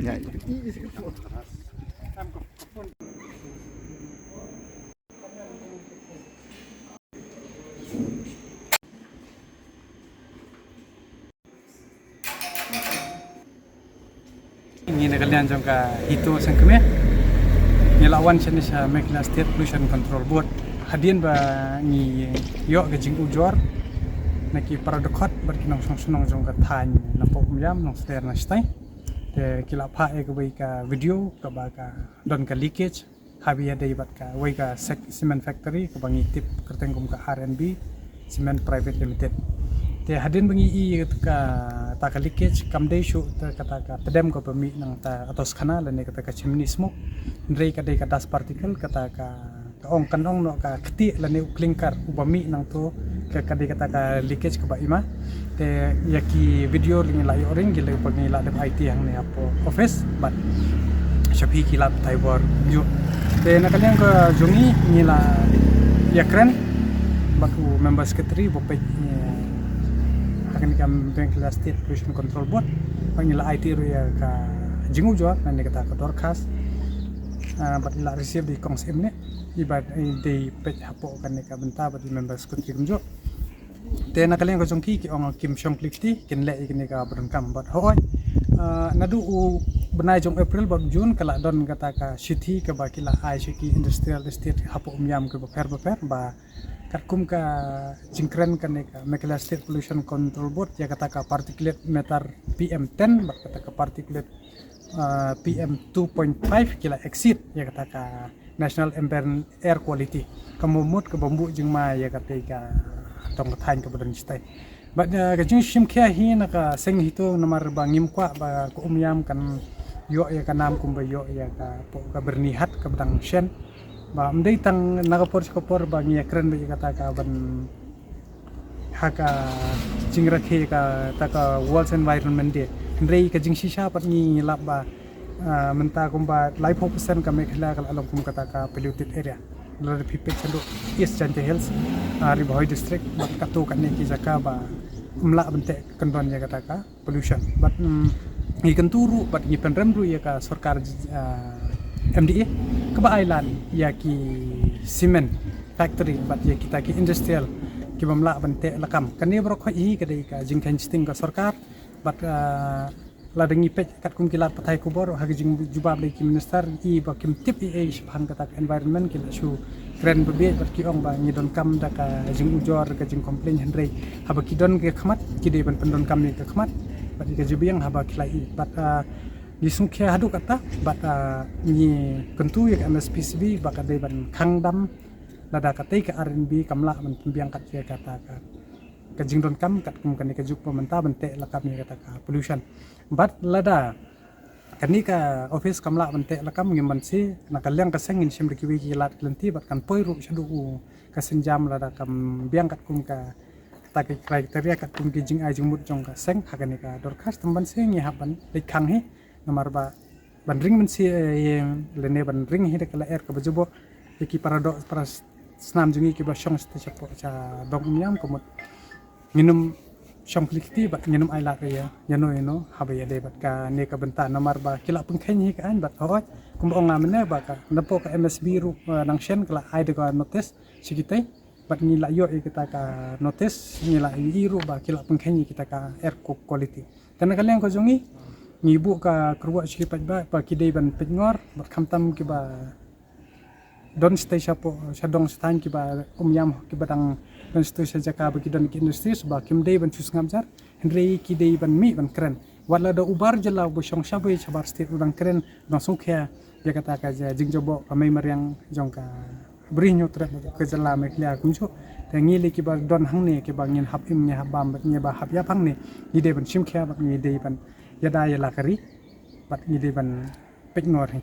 ใหญ่ Ini nak kalian jangka itu sengkeme. Ni lawan jenis Meghalaya State Pollution Control Board. Hadian ba ni yok ke jing ujor. Naki para dekat berkinang song jangka tanya nampak miam nong seter nastai. Te kila pa ke baik video ke baga don ke leakage. Habi ada ibat ka baik cement factory ke bangi tip kertengkum ke R&B Cement Private Limited. Te hadin bangi i ka ta ka leakage kam dei shu ta kata ka pedem ko pemi nang ta atos kana lene kata ka chimney smoke ndrei ka dei ka dust particle kata ka ong kanong no ka kti lene uklingkar ubami nang to ka dei kata ka leakage ka ba ima te yaki video ling la yo ring gile pagi la dem IT yang ne apo office but shapi kila tai bor ju te na kalian ko jungi ngila ya kren baku member secretary bopek akan kam Meghalaya State Pollution Control Board panggil IT ya ka jingu jua nanti kata ke dorkas bat ila receive di kongs imne ibad di page hapo kan ka benta bat member secretary kumjo te na kalian ko jongki ki ong kim shong klikti kin le ikni ka bron kam bat hoy nadu u benai jong April bat June kala don kata ka city ke bakila ai shiki industrial estate hapo umyam ke beper ba kum ka jingkren kan ka Meghalaya State Pollution Control Board ya kata ka particulate matter PM10 bat kata ka particulate PM2.5 kila exceed ya kata ka National Ambient Air Quality kamumut ke bambu jing ma ya kata ka tong thain ka badan stai bat ka jing sim kya hi na ka seng hito namar bangim kwa ba ko umyam kan yo ya kanam kum ba yo ya ka po ka bernihat ka badang shen ba mdei tang nakapor skopor ba ngi kren ba kata ka ban haka jingrakhe ka ta ka world environment day ndrei ka jing shisha pat ngi lab ba menta kumba life percent ka Meghalaya kal alom kum kata ka polluted area lar pipe chalo East Jante Hills Ribahoi district ba ka to ka ne ki jaka ba umla bente kandon ya kata ka pollution but ngi kanturu bat ngi penremru ya ka sarkar MDA keba island ya ki cement factory bat ya kita ki industrial ki bamla bante lakam kani brok hi kadai ka jingkan sting ka sarkar bat la dengi pet kat kum kilat patai kubor ha jing jubab le ki minister i ba kim tip i bhang kata environment ki su kren bebe bat ki ong ba ni don kam da ka jing ujor ka jing complain hendrei ha ba ki don ke khmat ki de ban pendon kam ni ke khmat bat ki jubiang ha ba klai bat di sungkia hadu kata bat ni kentu ya MSPCB baka de ban kangdam lada katai ke R&B kamla man pembiang kat ya kata ka jingdon kam kat kum kan ka juk pementa bente lakam ya kata ka pollution bat lada kani ka office kamla bente lakam ngimban si nakalyang ka sengin sim de kiwi kilat klenti bat kan poiru shadu ka senjam lada kam biang kat kum ka ta kriteria kat kum ki jing ai jing mut jong ka seng hakani ka dorkas temban seng ya haban lekang he nomor ba bandring men si lene bandring hi kala air ka bajubo iki paradok para snam jungi ki ba shong sta chapo cha dong miam komot nginum shong klikti ba nginum ai la ya yano habe ya de bat ka ne ka benta nomor ba kila pengkhen hi ka an bat hoy kum ong amne ba ka napo ka MSB ru nang shen kala ai de ka notice sigitai bat ni la yo kita ka notice ni la i ru ba kila pengkhen kita ka air quality kana kalian ko jungi ngibu ka kruwa sikit ba kidei ban pengor bat khamtam ki ba don stay sapo sadong stan ki ba umyam ki badang don stay sa jaka ba ki don ki industries ba kim dei ban chus ngamjar hendrei ki dei ban mi ban kren wala da ubar jala bo shong shabe chabar state udang kren don sungkya ya kata ka jingjobo kamai maryang jongka brinyo tra ke jala Meghalaya kumcho te ngile ki ba don hangne ki ba ngin hap im nya bam bat nya ba hap ya pangne ni dei ban simkya ba ni dei ban yada ya lakari bat ni dei ban pengor